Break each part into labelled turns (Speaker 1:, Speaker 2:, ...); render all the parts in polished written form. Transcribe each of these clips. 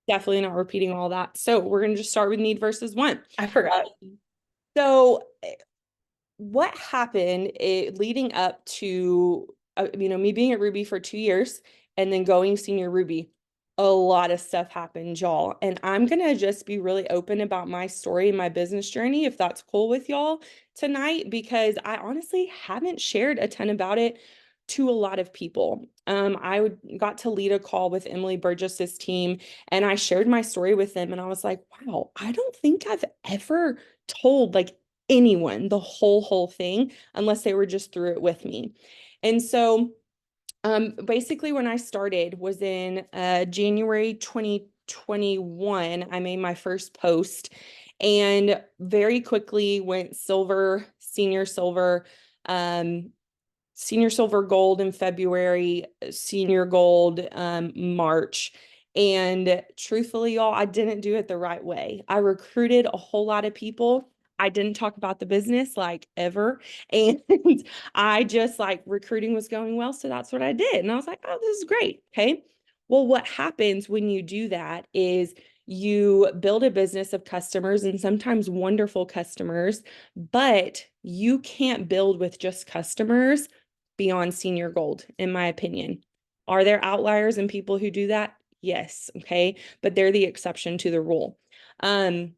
Speaker 1: Definitely not repeating all that. So we're going to just start with need versus want.
Speaker 2: I forgot.
Speaker 1: So what happened leading up to me being at Ruby for 2 years and then going senior Ruby, a lot of stuff happened, y'all. And I'm gonna just be really open about my story and my business journey, if that's cool with y'all tonight, because I honestly haven't shared a ton about it to a lot of people. Got to lead a call with Emily Burgess's team, and I shared my story with them, and I was like, wow, I don't think I've ever told like anyone the whole thing unless they were just through it with me. And so basically when I started was in January 2021, I made my first post and very quickly went silver, um, senior silver gold in February, senior gold March. And truthfully, y'all, I didn't do it the right way. I recruited a whole lot of people. I didn't talk about the business like ever. And I just like recruiting was going well. So that's what I did. And I was like, oh, this is great. Okay. Well, what happens when you do that is you build a business of customers and sometimes wonderful customers, but you can't build with just customers beyond senior gold, in my opinion. Are there outliers and people who do that? Yes. Okay. But they're the exception to the rule. Um,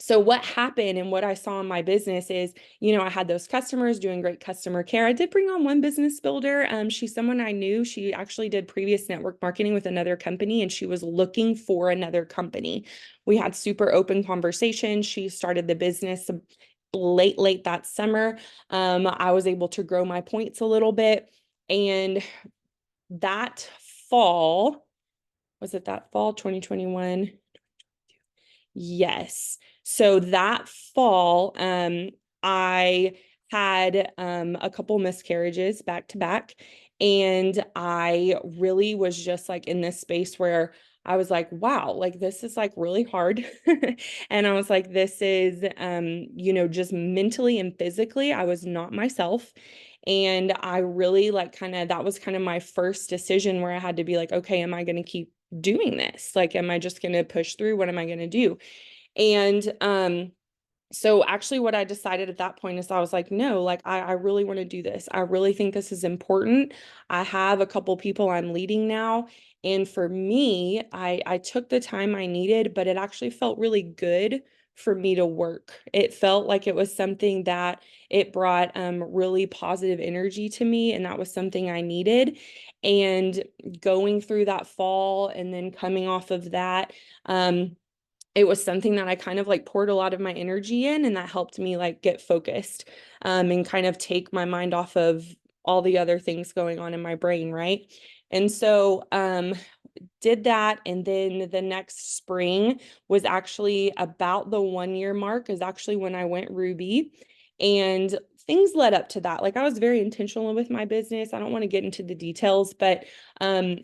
Speaker 1: so what happened and what I saw in my business is, I had those customers doing great customer care. I did bring on one business builder. She's someone I knew. She actually did previous network marketing with another company and she was looking for another company. We had super open conversation. She started the business late that summer. I was able to grow my points a little bit. And that fall, was it that fall 2021? Yes. So that fall, I had a couple miscarriages back to back. And I really was just like in this space where I was like, wow, like this is like really hard. And I was like, this is, just mentally and physically, I was not myself. And I really like that was kind of my first decision where I had to be like, okay, am I going to keep doing this? Like, am I just going to push through? What am I going to do? And so actually what I decided at that point is I was like, no, like I really want to do this. I really think this is important. I have a couple people I'm leading now. And for me, I took the time I needed, but it actually felt really good for me to work. It felt like it was something that it brought really positive energy to me, and that was something I needed. And going through that fall and then coming off of that, it was something that I kind of like poured a lot of my energy in, and that helped me like get focused and kind of take my mind off of all the other things going on in my brain, right? And so did that, and then the next spring was actually about the 1 year mark is actually when I went Ruby, and things led up to that. Like I was very intentional with my business. I don't want to get into the details, but um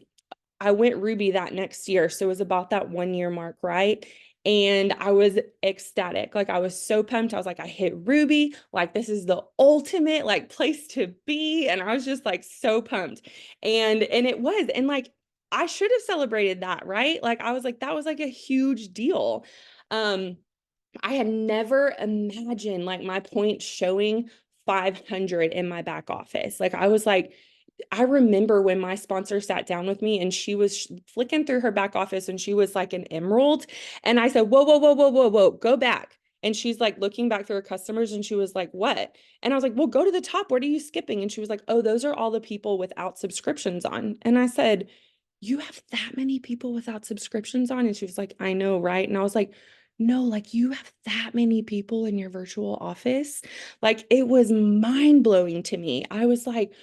Speaker 1: I went Ruby that next year. So it was about that 1 year mark, right? And I was ecstatic. Like I was so pumped. I was like, I hit Ruby. Like this is the ultimate like place to be. And I was just like so pumped. And it was. And like I should have celebrated that, right? Like I was like, that was like a huge deal. Um, I had never imagined like my points showing 500 in my back office. Like I was like, I remember when my sponsor sat down with me and she was flicking through her back office and she was like an emerald. And I said, whoa, whoa, whoa, whoa, whoa, whoa, go back. And she's like looking back through her customers and she was like, what? And I was like, well, go to the top. What are you skipping? And she was like, oh, those are all the people without subscriptions on. And I said, you have that many people without subscriptions on? And she was like, I know, right? And I was like, no, like you have that many people in your virtual office. Like it was mind blowing to me. I was like,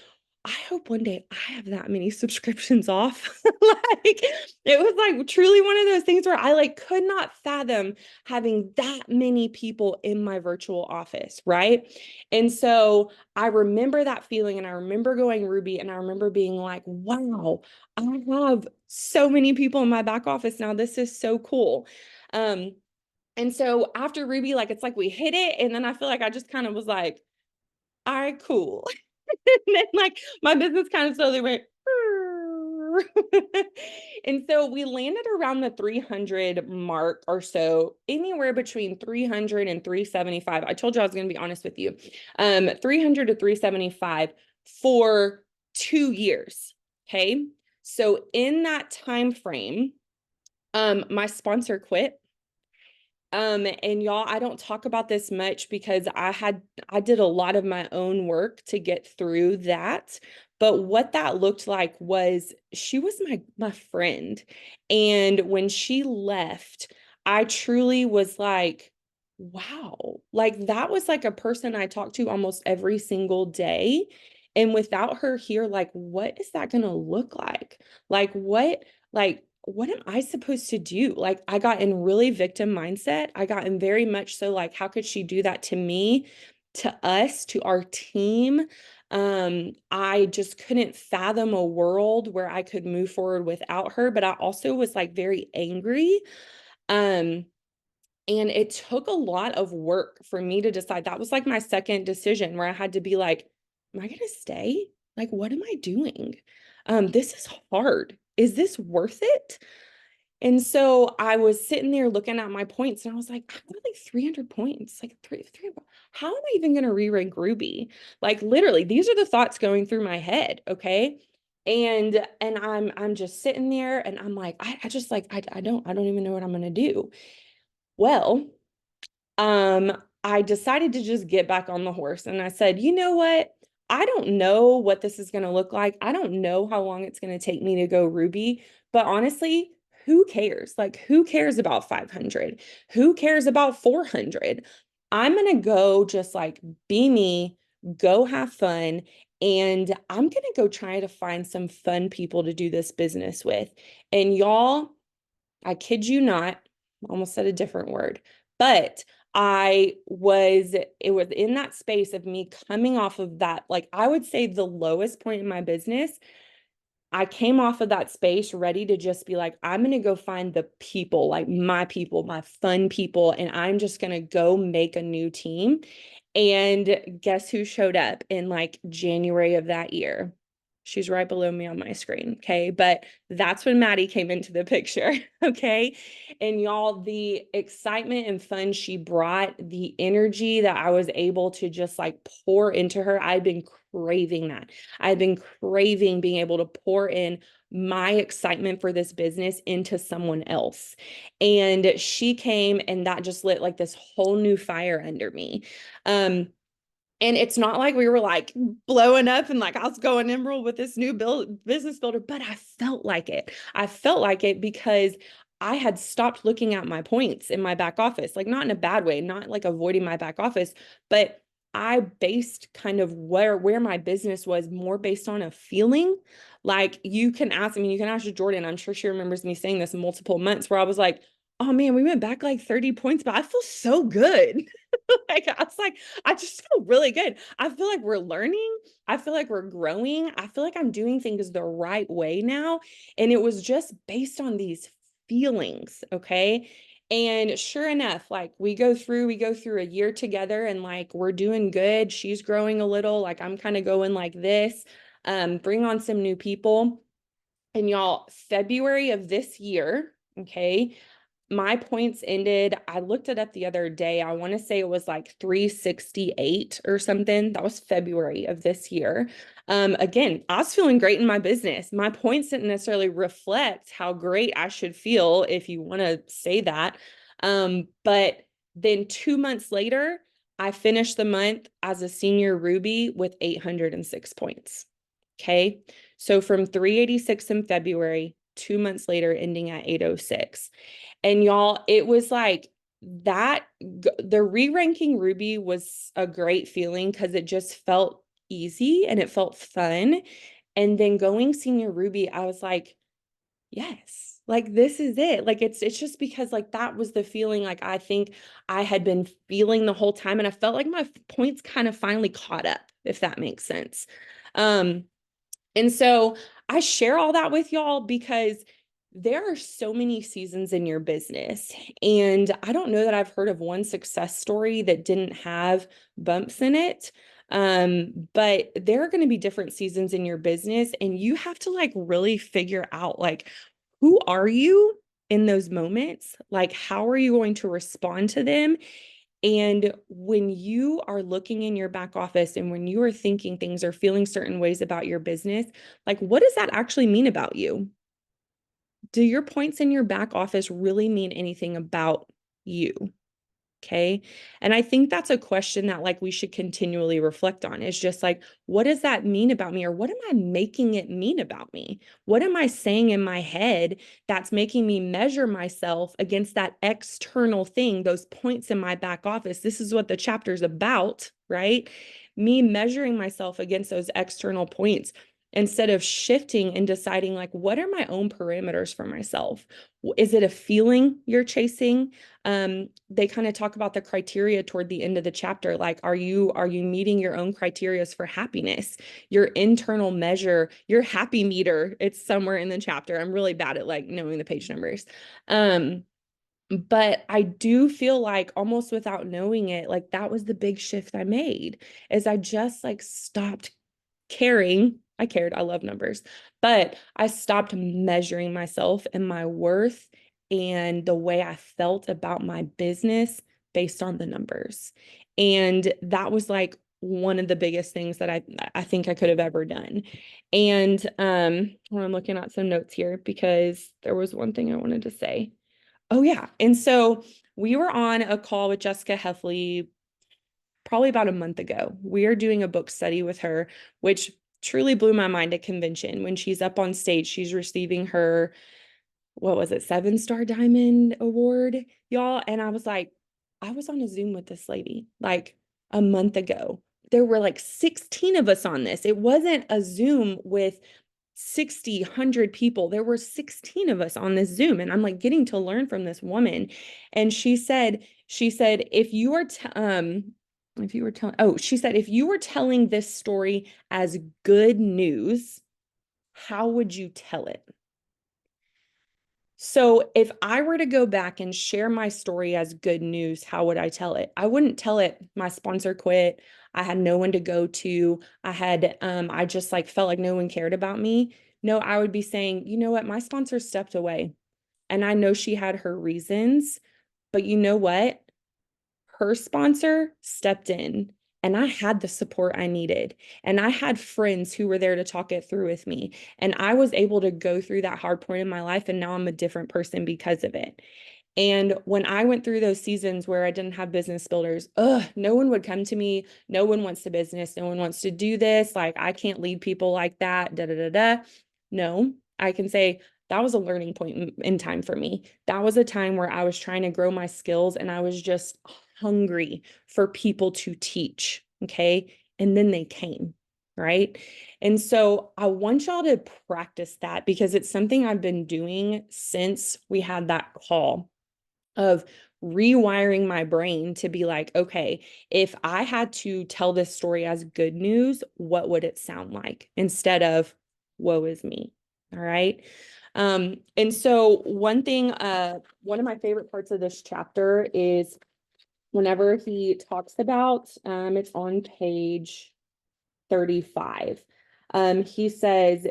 Speaker 1: I hope one day I have that many subscriptions off. Like it was like truly one of those things where I like could not fathom having that many people in my virtual office, right? And so I remember that feeling and I remember going Ruby and I remember being like, wow, I have so many people in my back office now. This is so cool. Um, and so after Ruby, like it's like we hit it, and then I feel like I just kind of was like, all right, cool. And then like my business kind of slowly went, And so we landed around the 300 mark or so, anywhere between 300 and 375. I told you I was going to be honest with you. 300 to 375 for 2 years. Okay. So in that time frame, my sponsor quit. And y'all, I don't talk about this much because I did a lot of my own work to get through that. But what that looked like was she was my friend. And when she left, I truly was like, wow, like that was like a person I talked to almost every single day. And without her here, like, what is that gonna look like? What am I supposed to do? Like, I got in really victim mindset. I got in very much so like, how could she do that to me, to us, to our team? I just couldn't fathom a world where I could move forward without her, but I also was like very angry. Um, and it took a lot of work for me to decide. That was like my second decision where I had to be like, am I going to stay? Like, what am I doing? This is hard. Is this worth it? And so I was sitting there looking at my points and I was like, I've got like 300 points, like three. How am I even going to re-rank Ruby? Like literally, these are the thoughts going through my head. Okay. And I'm just sitting there and I'm like, I just like, I don't even know what I'm going to do. Well, I decided to just get back on the horse and I said, you know what? I don't know what this is going to look like. I don't know how long it's going to take me to go Ruby, but honestly, who cares? Like, who cares about 500? Who cares about 400? I'm going to go just like be me, go have fun, and I'm going to go try to find some fun people to do this business with. And y'all, I kid you not, almost said a different word, but it was in that space of me coming off of that, like I would say the lowest point in my business. I came off of that space ready to just be like, I'm going to go find the people, like my people, my fun people, and I'm just going to go make a new team. And guess who showed up in like January of that year? She's right below me on my screen. Okay. But that's when Maddie came into the picture. Okay. And y'all, the excitement and fun she brought, the energy that I was able to just like pour into her, I've been craving that. I've been craving being able to pour in my excitement for this business into someone else. And she came and that just lit like this whole new fire under me. Um, and it's not like we were like blowing up and like I was going emerald with this new business builder, but I felt like it. I felt like it because I had stopped looking at my points in my back office, like not in a bad way, not like avoiding my back office, but I based kind of where my business was more based on a feeling. Like you can ask, I mean, you can ask Jordan. I'm sure she remembers me saying this multiple months where I was like, oh man, we went back like 30 points, but I feel so good. Like I was like, I just feel really good. I feel like we're learning. I feel like we're growing. I feel like I'm doing things the right way now. And it was just based on these feelings. Okay. And sure enough, like we go through a year together and like we're doing good. She's growing a little, like I'm kind of going like this, bring on some new people. And y'all, February of this year, okay, my points ended. I looked it up the other day. I want to say it was like 368 or something. That was February of this year. Again, I was feeling great in my business. My points didn't necessarily reflect how great I should feel, if you want to say that. But then 2 months later, I finished the month as a senior Ruby with 806 points. Okay. So from 386 in February, 2 months later, ending at 806. And y'all, it was like that. The re-ranking Ruby was a great feeling because it just felt easy and it felt fun. And then going senior Ruby, I was like, yes, like this is it. Like it's just because like that was the feeling like I think I had been feeling the whole time. And I felt like my points kind of finally caught up, if that makes sense. Um, and so I share all that with y'all because there are so many seasons in your business. And I don't know that I've heard of one success story that didn't have bumps in it. But there are going to be different seasons in your business, and you have to like really figure out like, who are you in those moments? Like, how are you going to respond to them? And when you are looking in your back office and when you are thinking things or feeling certain ways about your business, like, what does that actually mean about you? Do your points in your back office really mean anything about you? Okay. And I think that's a question that like we should continually reflect on. It's just like, what does that mean about me? Or what am I making it mean about me? What am I saying in my head that's making me measure myself against that external thing, those points in my back office? This is what the chapter's about, right? Me measuring myself against those external points instead of shifting and deciding like, what are my own parameters for myself? Is it a feeling you're chasing? They kind of talk about the criteria toward the end of the chapter. Like, are you meeting your own criterias for happiness? Your internal measure, your happy meter, it's somewhere in the chapter. I'm really bad at like knowing the page numbers. But I do feel like almost without knowing it, like that was the big shift I made, is I just like stopped caring. I cared. I love numbers, but I stopped measuring myself and my worth and the way I felt about my business based on the numbers. And that was like one of the biggest things that I think I could have ever done. And well, I'm looking at some notes here because there was one thing I wanted to say. Oh yeah. And so we were on a call with Jessica Heffley probably about a month ago. We are doing a book study with her, which truly blew my mind at convention. When she's up on stage, she's receiving her, what was it, 7-star Diamond Award, y'all. And I was like, I was on a Zoom with this lady like a month ago. There were like 16 of us on this. It wasn't a Zoom with 60, 100 people. There were 16 of us on this Zoom. And I'm like getting to learn from this woman. And she said, if you are, if you were telling, oh, she said, if you were telling this story as good news, how would you tell it? So if I were to go back and share my story as good news, how would I tell it? I wouldn't tell it my sponsor quit. I had no one to go to. I just like felt like no one cared about me. No, I would be saying, you know what? My sponsor stepped away and I know she had her reasons, but you know what? Her sponsor stepped in and I had the support I needed. And I had friends who were there to talk it through with me. And I was able to go through that hard point in my life. And now I'm a different person because of it. And when I went through those seasons where I didn't have business builders, no one would come to me. No one wants to business. No one wants to do this. Like, I can't lead people like that. Da da da da. No, I can say that was a learning point in time for me. That was a time where I was trying to grow my skills and I was just hungry for people to teach. Okay. And then they came. Right. And so I want y'all to practice that because it's something I've been doing since we had that call of rewiring my brain to be like, okay, if I had to tell this story as good news, what would it sound like instead of woe is me? All right. And so one thing, one of my favorite parts of this chapter is whenever he talks about, it's on page 35. He says,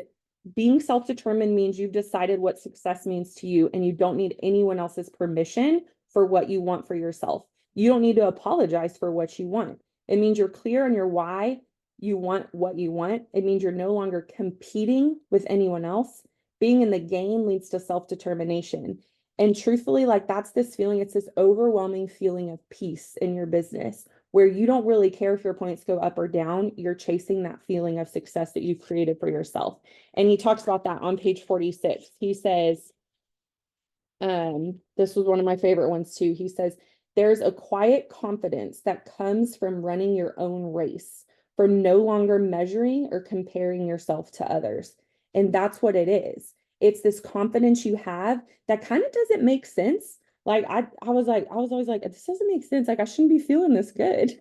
Speaker 1: being self-determined means you've decided what success means to you, and you don't need anyone else's permission for what you want for yourself. You don't need to apologize for what you want. It means you're clear on your why you want what you want. It means you're no longer competing with anyone else. Being in the game leads to self-determination. And truthfully, like that's this feeling, it's this overwhelming feeling of peace in your business where you don't really care if your points go up or down. You're chasing that feeling of success that you've created for yourself. And he talks about that on page 46. He says, this was one of my favorite ones too. He says, there's a quiet confidence that comes from running your own race, from no longer measuring or comparing yourself to others. And that's what it is. It's this confidence you have that kind of doesn't make sense. Like I was always like, this doesn't make sense. Like I shouldn't be feeling this good.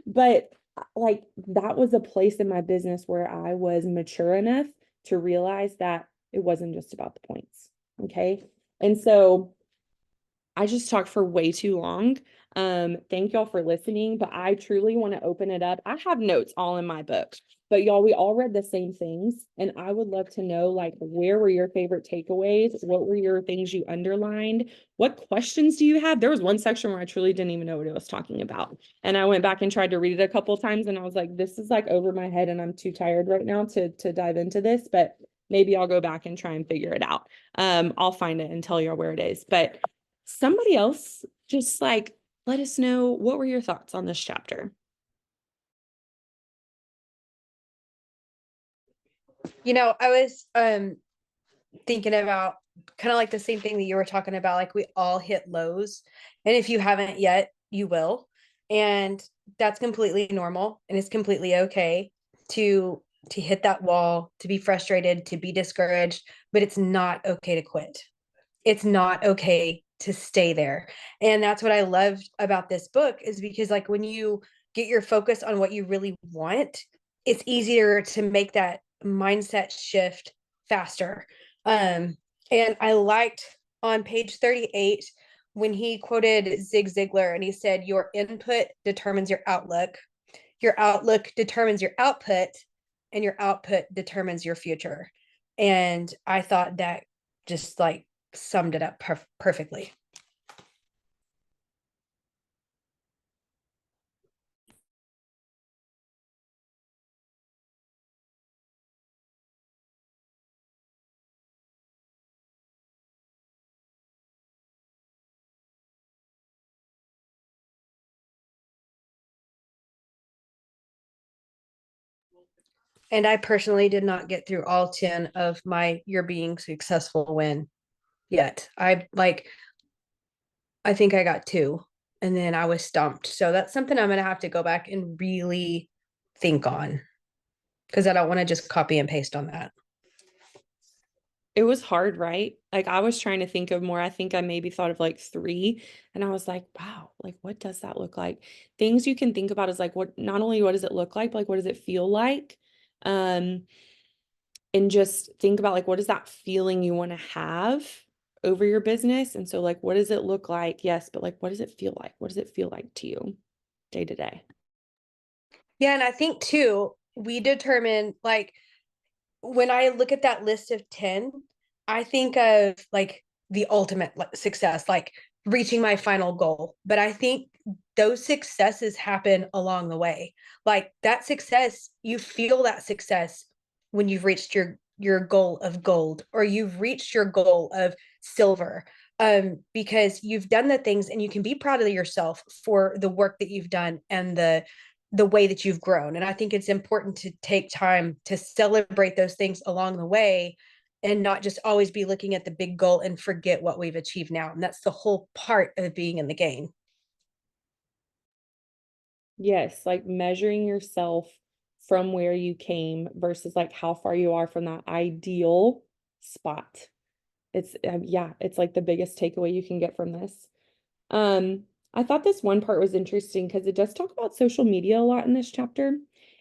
Speaker 1: But like that was a place in my business where I was mature enough to realize that it wasn't just about the points. Okay. And so I just talked for way too long. Thank y'all for listening, but I truly want to open it up. I have notes all in my book, but y'all, we all read the same things. And I would love to know, like, where were your favorite takeaways? What were your things you underlined? What questions do you have? There was one section where I truly didn't even know what it was talking about. And I went back and tried to read it a couple of times, and I was like, this is like over my head and I'm too tired right now to dive into this, but maybe I'll go back and try and figure it out. I'll find it and tell you where it is. But somebody else just like, let us know, what were your thoughts on this chapter?
Speaker 2: I was thinking about kind of like the same thing that you were talking about, like we all hit lows. And if you haven't yet, you will. And that's completely normal and it's completely okay to hit that wall, to be frustrated, to be discouraged, but it's not okay to quit. It's not okay to stay there. And that's what I loved about this book, is because like when you get your focus on what you really want, it's easier to make that mindset shift faster. And I liked on page 38 when he quoted Zig Ziglar and he said, your input determines your outlook determines your output, and your output determines your future. And I thought that just like summed it up perfectly. And I personally did not get through all 10 of my You're Being Successful win yet. I think I got two and then I was stumped. So that's something I'm going to have to go back and really think on, because I don't want to just copy and paste on that.
Speaker 1: It was hard, right? Like I was trying to think of more. I think I maybe thought of like three, and I was like, wow, like what does that look like? Things you can think about is like, what, not only what does it look like, but like what does it feel like? Um, and just think about like, what is that feeling you want to have over your business? And so like, what does it look like? Yes, but like, what does it feel like? What does it feel like to you day to day?
Speaker 2: Yeah. And I think too, we determine like when I look at that list of 10, I think of like the ultimate success, like reaching my final goal. But I think those successes happen along the way. Like that success, you feel that success when you've reached your goal of gold, or you've reached your goal of silver, because you've done the things and you can be proud of yourself for the work that you've done and the way that you've grown. And I think it's important to take time to celebrate those things along the way and not just always be looking at the big goal and forget what we've achieved now. And that's the whole part of being in the game.
Speaker 1: Yes, like measuring yourself from where you came versus like how far you are from that ideal spot. It's yeah, it's like the biggest takeaway you can get from this. Um, I thought this one part was interesting because it does talk about social media a lot in this chapter.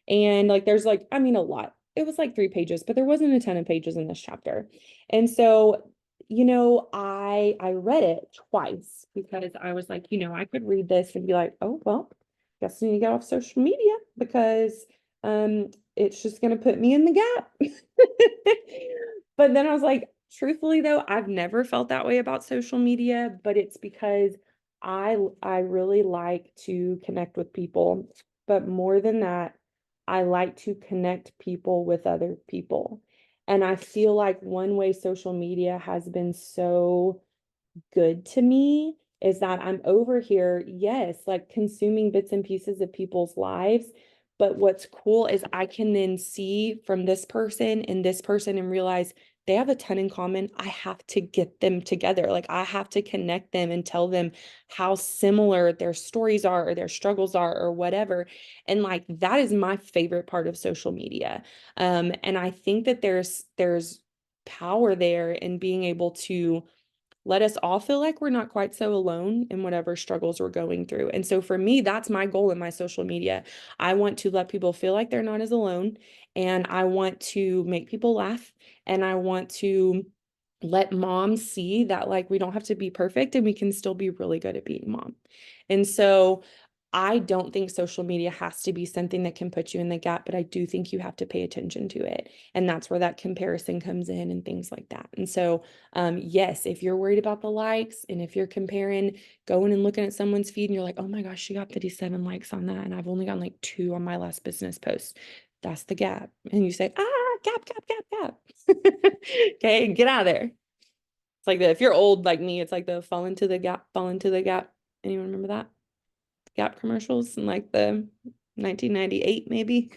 Speaker 1: And like there's like, I mean a lot. It was like 3 pages, but there wasn't a ton of pages in this chapter. And so, I read it twice because I was like, I could read this and be like, oh well, guess I need to get off social media because it's just gonna put me in the gap. But then I was like, truthfully though, I've never felt that way about social media, but it's because I really like to connect with people, but more than that, I like to connect people with other people. And I feel like one way social media has been so good to me is that I'm over here, yes, like consuming bits and pieces of people's lives. But what's cool is I can then see from this person and realize they have a ton in common. I have to get them together. Like I have to connect them and tell them how similar their stories are or their struggles are or whatever. And like that is my favorite part of social media. And I think that there's power there in being able to let us all feel like we're not quite so alone in whatever struggles we're going through. And so for me, that's my goal in my social media. I want to let people feel like they're not as alone, and I want to make people laugh, and I want to let moms see that like we don't have to be perfect and we can still be really good at being mom. And so I don't think social media has to be something that can put you in the gap, but I do think you have to pay attention to it. And that's where that comparison comes in and things like that. And so, yes, if you're worried about the likes and if you're comparing, going and looking at someone's feed and you're like, oh my gosh, she got 57 likes on that. And I've only gotten like 2 on my last business post. That's the gap. And you say, gap, gap, gap, gap. Okay, get out of there. It's like if you're old like me, it's like the fall into the gap, fall into the gap. Anyone remember that? Gap commercials in like the 1998 maybe.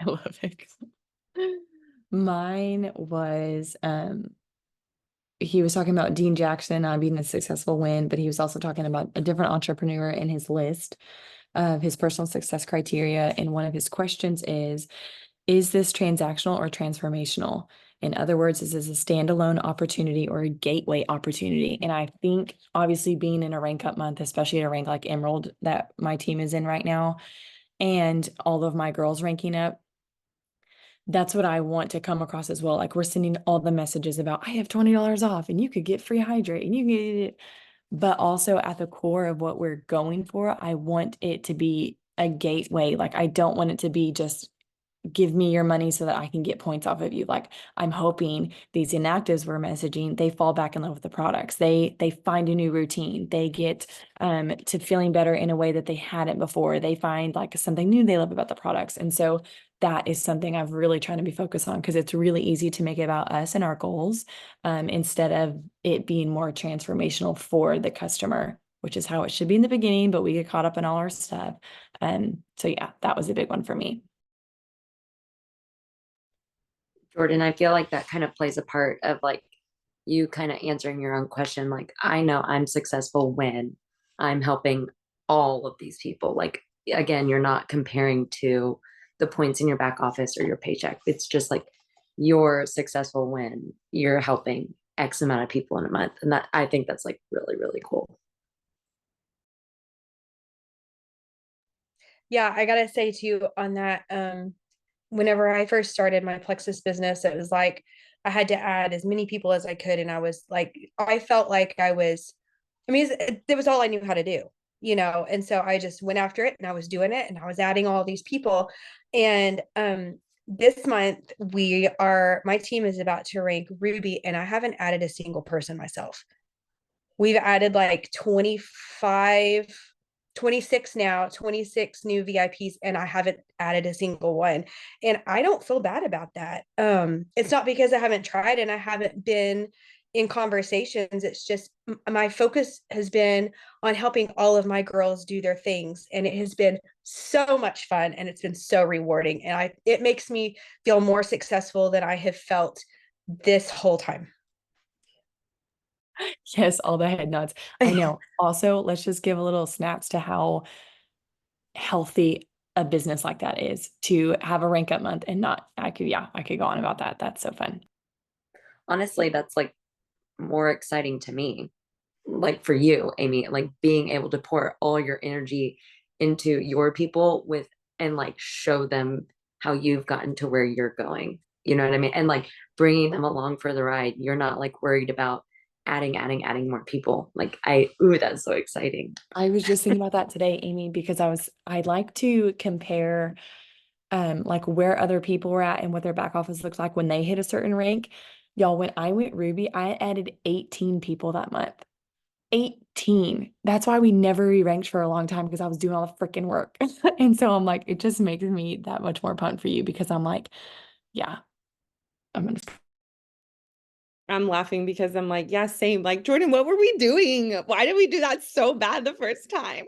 Speaker 3: I love it. Mine was he was talking about Dean Jackson being a successful win, but he was also talking about a different entrepreneur in his list of his personal success criteria. And one of his questions is this transactional or transformational? In other words, is this a standalone opportunity or a gateway opportunity? And I think obviously being in a rank up month, especially at a rank like Emerald that my team is in right now, and all of my girls ranking up, that's what I want to come across as well. Like we're sending all the messages about, I have $20 off and you could get free hydrate and you can get it. But also at the core of what we're going for, I want it to be a gateway. Like I don't want it to be just give me your money so that I can get points off of you. Like I'm hoping these inactives we're messaging, they fall back in love with the products. They find a new routine. They get to feeling better in a way that they hadn't before. They find like something new they love about the products. And so that is something I've really trying to be focused on because it's really easy to make it about us and our goals instead of it being more transformational for the customer, which is how it should be in the beginning, but we get caught up in all our stuff. So yeah, that was a big one for me.
Speaker 4: Jordan, I feel like that kind of plays a part of like you kind of answering your own question. Like, I know I'm successful when I'm helping all of these people. Like, again, you're not comparing to the points in your back office or your paycheck. It's just like you're successful when you're helping X amount of people in a month. And that I think that's like really, really cool.
Speaker 2: Yeah, I gotta say too on that, whenever I first started my Plexus business, it was like I had to add as many people as I could. And I was like, I felt like it was all I knew how to do, And so I just went after it and I was doing it and I was adding all these people. And this month my team is about to rank Ruby and I haven't added a single person myself. We've added like 25 26 now, 26 new VIPs, and I haven't added a single one. And I don't feel bad about that. It's not because I haven't tried and I haven't been in conversations. It's just my focus has been on helping all of my girls do their things. And it has been so much fun and it's been so rewarding. And it makes me feel more successful than I have felt this whole time.
Speaker 3: Yes, all the head nods. I know. Also, let's just give a little snaps to how healthy a business like that is to have a rank up month and not, I could go on about that. That's so fun.
Speaker 4: Honestly, that's like more exciting to me. Like for you, Amy, like being able to pour all your energy into your people and like show them how you've gotten to where you're going. You know what I mean? And like bringing them along for the ride. You're not like worried about adding more people. Like that's so exciting.
Speaker 3: I was just thinking about that today, Amy, because I'd like to compare like where other people were at and what their back office looks like when they hit a certain rank. Y'all, when I went Ruby, I added 18 people that month. 18. That's why we never re-ranked for a long time because I was doing all the freaking work. And so I'm like, it just makes me that much more pumped for you because I'm like, yeah,
Speaker 1: I'm laughing because I'm like, yeah, same. Like, Jordan, what were we doing? Why did we do that so bad the first time?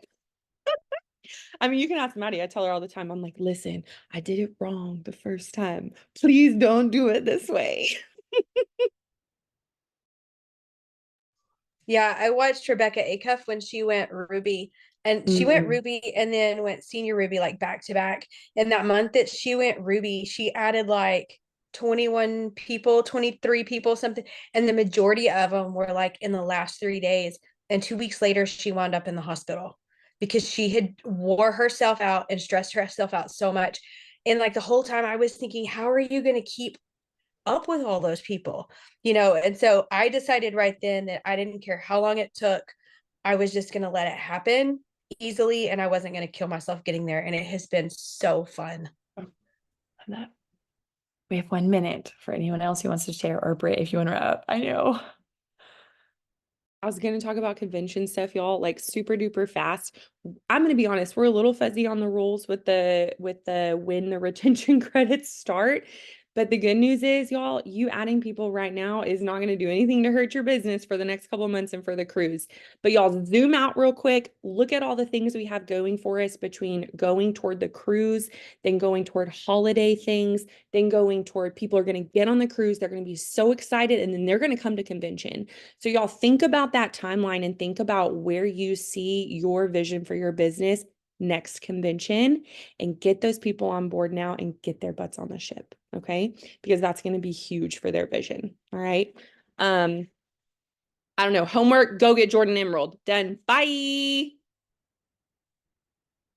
Speaker 1: I mean, you can ask Maddie. I tell her all the time, I'm like, listen, I did it wrong the first time. Please don't do it this way.
Speaker 2: Yeah, I watched Rebecca Acuff when she went Ruby, and she went Ruby and then went senior Ruby like back to back. And that month that she went Ruby, she added like 21 people, 23 people, something. And the majority of them were like in the last 3 days. And 2 weeks later, she wound up in the hospital because she had wore herself out and stressed herself out so much. And like the whole time I was thinking, how are you going to keep up with all those people? You know, and so I decided right then that I didn't care how long it took. I was just going to let it happen easily, and I wasn't going to kill myself getting there. And it has been so fun.
Speaker 3: And that- We have 1 minute for anyone else who wants to share, or Britt, if you want to wrap up. I know.
Speaker 1: I was going to talk about convention stuff, y'all, like super duper fast. I'm going to be honest, we're a little fuzzy on the rules with the when the retention credits start. But the good news is, y'all, you adding people right now is not going to do anything to hurt your business for the next couple of months and for the cruise. But y'all zoom out real quick, look at all the things we have going for us between going toward the cruise, then going toward holiday things, then going toward people are going to get on the cruise, they're going to be so excited, and then they're going to come to convention. So y'all think about that timeline and think about where you see your vision for your business next convention, and get those people on board now and get their butts on the ship. Okay. Because that's going to be huge for their vision. All right. I don't know. Homework, go get Jordan Emerald. Done. Bye.